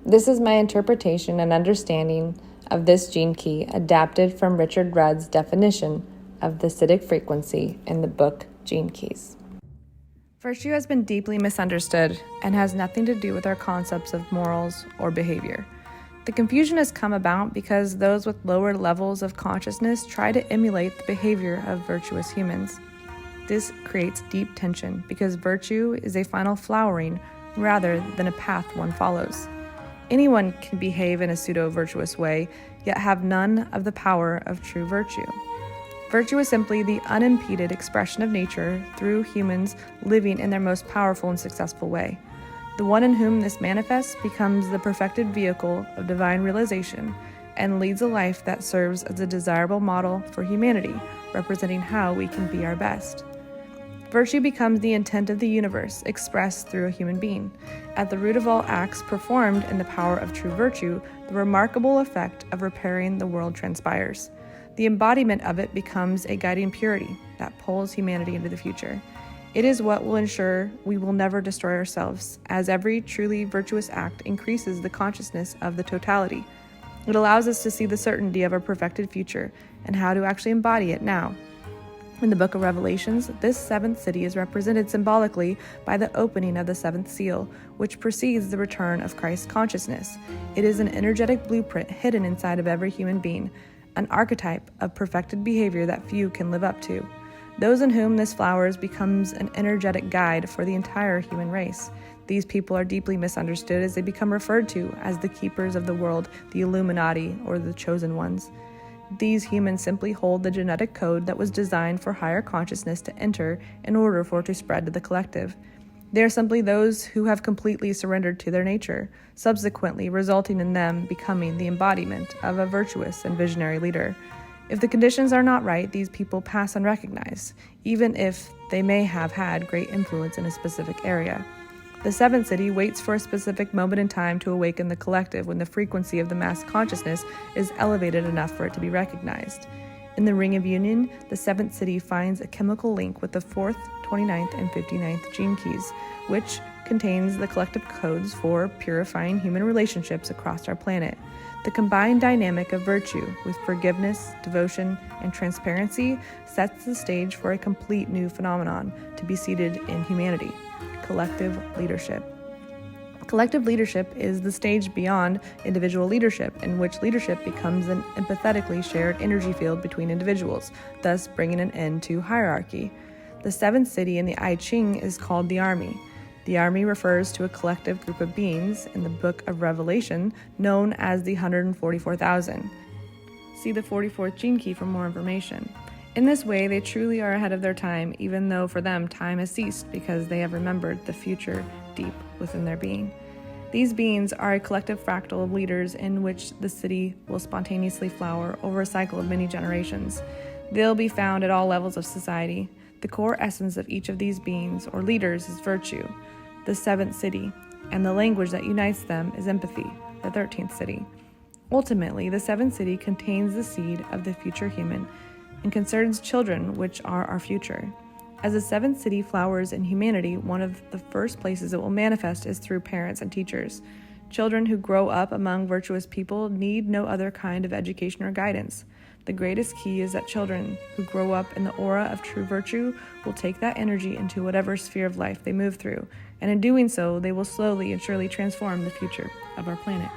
This is my interpretation and understanding of this gene key, adapted from Richard Rudd's definition of the acidic frequency in the book Gene Keys. Virtue has been deeply misunderstood and has nothing to do with our concepts of morals or behavior. The confusion has come about because those with lower levels of consciousness try to emulate the behavior of virtuous humans. This creates deep tension because virtue is a final flowering rather than a path one follows. Anyone can behave in a pseudo-virtuous way, yet have none of the power of true virtue. Virtue is simply the unimpeded expression of nature through humans living in their most powerful and successful way. The one in whom this manifests becomes the perfected vehicle of divine realization and leads a life that serves as a desirable model for humanity, representing how we can be our best. Virtue becomes the intent of the universe expressed through a human being. At the root of all acts performed in the power of true virtue, the remarkable effect of repairing the world transpires. The embodiment of it becomes a guiding purity that pulls humanity into the future. It is what will ensure we will never destroy ourselves, as every truly virtuous act increases the consciousness of the totality. It allows us to see the certainty of a perfected future and how to actually embody it now. In the book of Revelations, this seventh city is represented symbolically by the opening of the seventh seal, which precedes the return of Christ's consciousness. It is an energetic blueprint hidden inside of every human being, an archetype of perfected behavior that few can live up to. Those in whom this flowers becomes an energetic guide for the entire human race. These people are deeply misunderstood as they become referred to as the keepers of the world, the Illuminati, or the chosen ones. These humans simply hold the genetic code that was designed for higher consciousness to enter in order for it to spread to the collective. They are simply those who have completely surrendered to their nature, subsequently resulting in them becoming the embodiment of a virtuous and visionary leader. If the conditions are not right, these people pass unrecognized, even if they may have had great influence in a specific area. The seventh city waits for a specific moment in time to awaken the collective when the frequency of the mass consciousness is elevated enough for it to be recognized. In the Ring of Union, the seventh city finds a chemical link with the 4th, 29th, and 59th gene keys, which contains the collective codes for purifying human relationships across our planet. The combined dynamic of virtue with forgiveness, devotion, and transparency sets the stage for a complete new phenomenon to be seated in humanity: collective leadership. Collective leadership is the stage beyond individual leadership, in which leadership becomes an empathetically shared energy field between individuals, thus bringing an end to hierarchy. The seventh city in the I Ching is called the Army. The Army refers to a collective group of beings in the Book of Revelation known as the 144,000. See the 44th gene key for more information. In this way, they truly are ahead of their time, even though for them time has ceased because they have remembered the future deep within their being. These beings are a collective fractal of leaders in which the city will spontaneously flower over a cycle of many generations. They'll be found at all levels of society. The core essence of each of these beings or leaders is virtue, the seventh city, and the language that unites them is empathy, the 13th city. Ultimately, the seventh city contains the seed of the future human and concerns children, which are our future. As the seventh city flowers in humanity, one of the first places it will manifest is through parents and teachers. Children who grow up among virtuous people need no other kind of education or guidance. The greatest key is that children who grow up in the aura of true virtue will take that energy into whatever sphere of life they move through, and in doing so, they will slowly and surely transform the future of our planet.